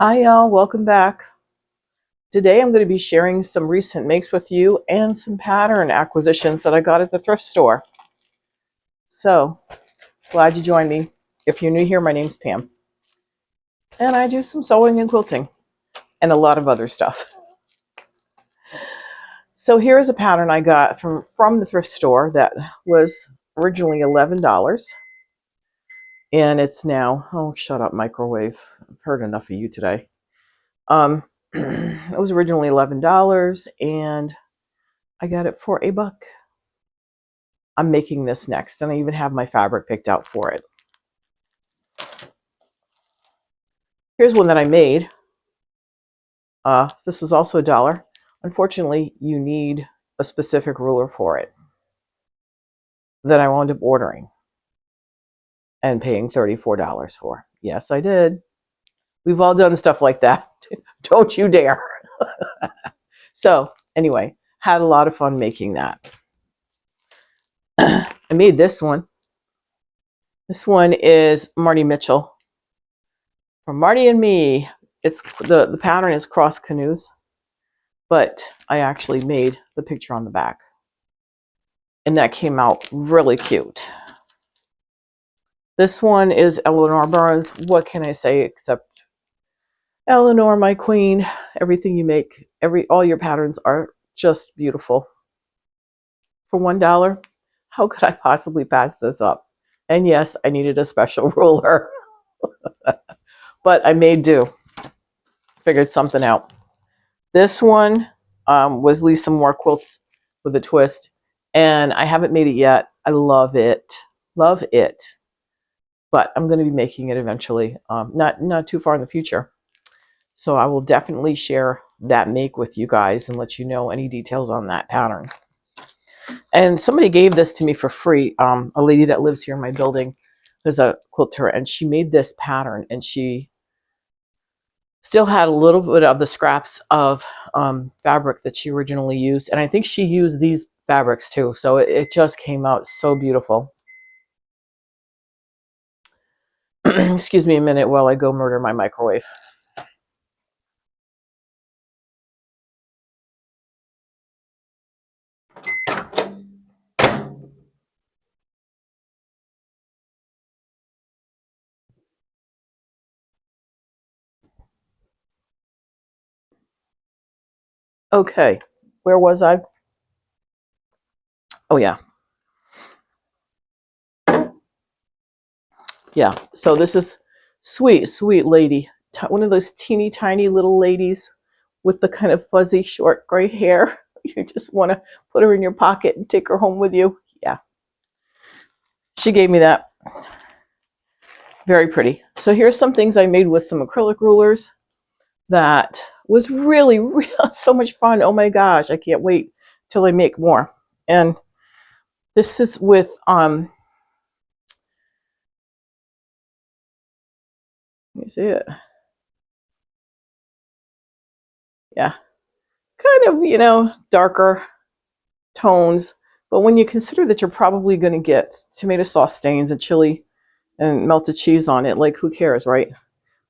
Hi y'all, welcome back. Today I'm going to be sharing some recent makes with you and some pattern acquisitions that I got at the thrift store. So, glad you joined me. If you're new here, my name's Pam. And I do some sewing and quilting and a lot of other stuff. So here is a pattern I got from the thrift store that was originally $11. And it's now, oh shut up microwave. I've heard enough of you today. It was originally $11 and I got it for $1. I'm making this next, and I even have my fabric picked out for it. Here's one that I made. This was also $1. Unfortunately, you need a specific ruler for it that I wound up ordering and paying $34 for. Yes, I did. We've all done stuff like that. Don't you dare. So, anyway, had a lot of fun making that. I made this one. This one is Marty Mitchell. From Marty and Me. It's the pattern is cross canoes, but I actually made the picture on the back. And that came out really cute. This one is Eleanor Burns. What can I say except Eleanor, my queen. Everything you make, all your patterns are just beautiful. For $1, how could I possibly pass this up? And yes, I needed a special ruler. But I made do. Figured something out. This one was Lisa Moore Quilts with a Twist. And I haven't made it yet. I love it. Love it. But I'm going to be making it eventually, not too far in the future. So I will definitely share that make with you guys and let you know any details on that pattern. And somebody gave this to me for free. A lady that lives here in my building is a quilter, and she made this pattern, and she still had a little bit of the scraps of fabric that she originally used. And I think she used these fabrics too. So it just came out so beautiful. Excuse me a minute while I go murder my microwave. Okay, where was I? Oh yeah. Yeah, so this is sweet, sweet lady. One of those teeny tiny little ladies with the kind of fuzzy short gray hair. You just want to put her in your pocket and take her home with you. Yeah, she gave me that. Very pretty. So here's some things I made with some acrylic rulers that was really, really so much fun. Oh my gosh, I can't wait till I make more. And this is with you see it? Yeah, kind of, darker tones. But when you consider that you're probably going to get tomato sauce stains and chili and melted cheese on it, like who cares, right?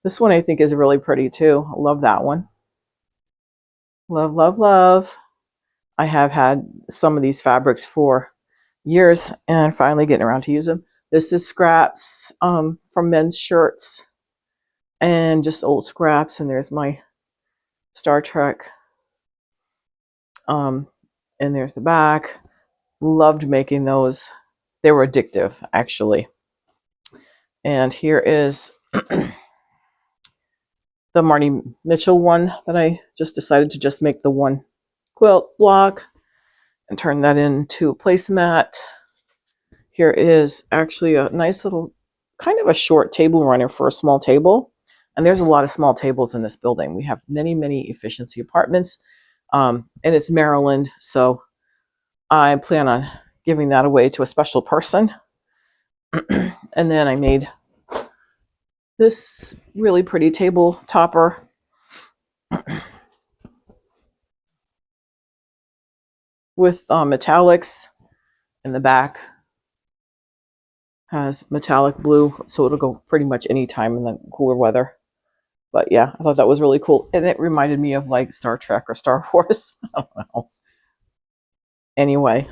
This one I think is really pretty too. I love that one. Love, love, love. I have had some of these fabrics for years and finally getting around to use them. This is scraps from men's shirts and just old scraps. And there's my Star Trek. And there's the back. Loved making those. They were addictive, actually. And here is the Marty Mitchell one that I just decided to just make the one quilt block and turn that into a placemat. Here is actually a nice little, kind of a short table runner for a small table. And there's a lot of small tables in this building. We have many, many efficiency apartments. And it's Maryland, so I plan on giving that away to a special person. And then I made this really pretty table topper. With metallics in the back. Has metallic blue, so it'll go pretty much any time in the cooler weather. But yeah, I thought that was really cool. And it reminded me of like Star Trek or Star Wars. I don't know. Anyway,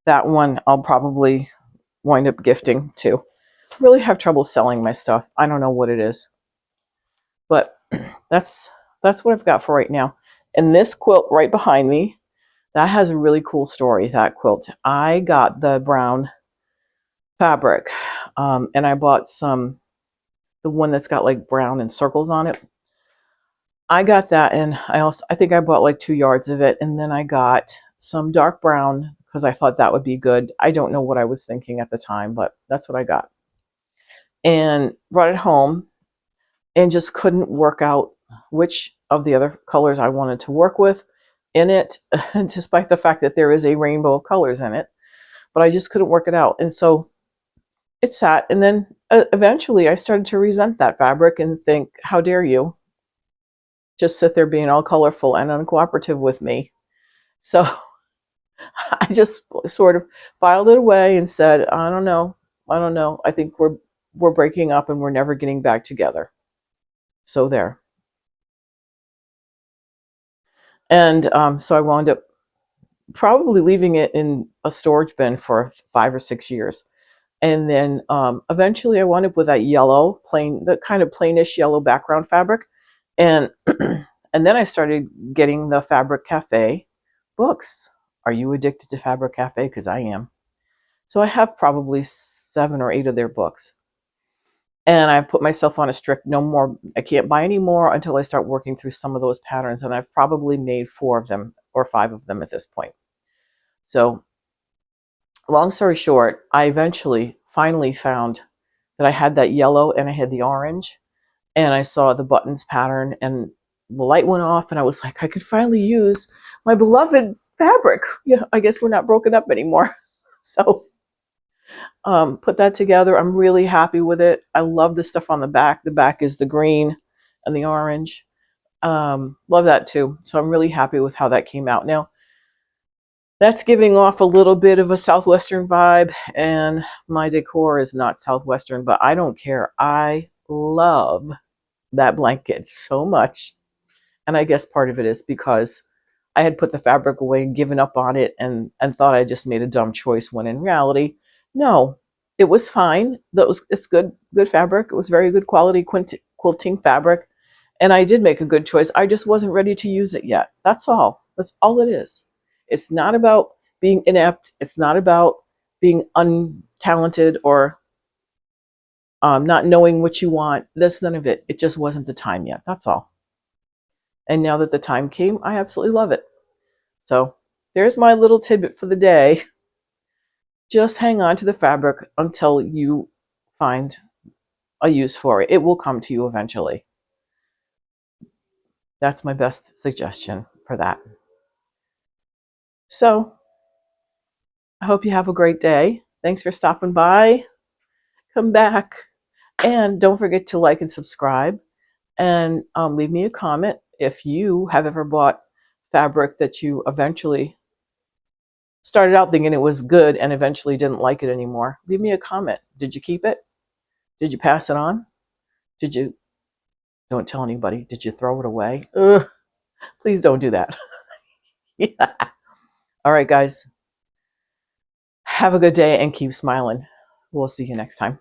that one I'll probably wind up gifting too. Really have trouble selling my stuff. I don't know what it is. But that's that's what I've got for right now. And this quilt right behind me, that has a really cool story, that quilt. I got the brown fabric, and I bought the one that's got like brown and circles on it. I got that, and I think I bought like 2 yards of it, and then I got some dark brown because I thought that would be good. I don't know what I was thinking at the time, but that's what I got. And brought it home and just couldn't work out which of the other colors I wanted to work with in it, despite the fact that there is a rainbow of colors in it. But I just couldn't work it out. And so it sat. And then eventually I started to resent that fabric and think, how dare you just sit there being all colorful and uncooperative with me? So I just sort of filed it away and said, I don't know. I don't know. I think we're breaking up and we're never getting back together. So there. And so I wound up probably leaving it in a storage bin for 5 or 6 years. And then eventually I wound up with that yellow, the kind of plainish yellow background fabric. And and then I started getting the Fabric Cafe books. Are you addicted to Fabric Cafe? Because I am. So I have probably 7 or 8 of their books. And I've put myself on a strict no more, I can't buy any more until I start working through some of those patterns. And I've probably made 4 of them or 5 of them at this point. So long story short, I eventually finally found that I had that yellow and I had the orange, and I saw the buttons pattern, and the light went off, and I was like, I could finally use my beloved fabric. Yeah, I guess we're not broken up anymore. So put that together. I'm really happy with it. I love the stuff on the back. The back is the green and the orange. Love that too. So I'm really happy with how that came out. Now, that's giving off a little bit of a Southwestern vibe, and my decor is not Southwestern, but I don't care. I love that blanket so much. And I guess part of it is because I had put the fabric away and given up on it, and thought I just made a dumb choice, when in reality, no, it was fine. It's good fabric. It was very good quality quilting fabric. And I did make a good choice. I just wasn't ready to use it yet. That's all. That's all it is. It's not about being inept. It's not about being untalented or not knowing what you want. That's none of it. It just wasn't the time yet. That's all. And now that the time came, I absolutely love it. So there's my little tidbit for the day. Just hang on to the fabric until you find a use for it. It will come to you eventually. That's my best suggestion for that. So I hope you have a great day. Thanks for stopping by. Come back. And don't forget to like and subscribe. And leave me a comment if you have ever bought fabric that you eventually started out thinking it was good and eventually didn't like it anymore. Leave me a comment. Did you keep it? Did you pass it on? Did you, don't tell anybody, did you throw it away? Ugh, please don't do that. Yeah. All right, guys. Have a good day and keep smiling. We'll see you next time.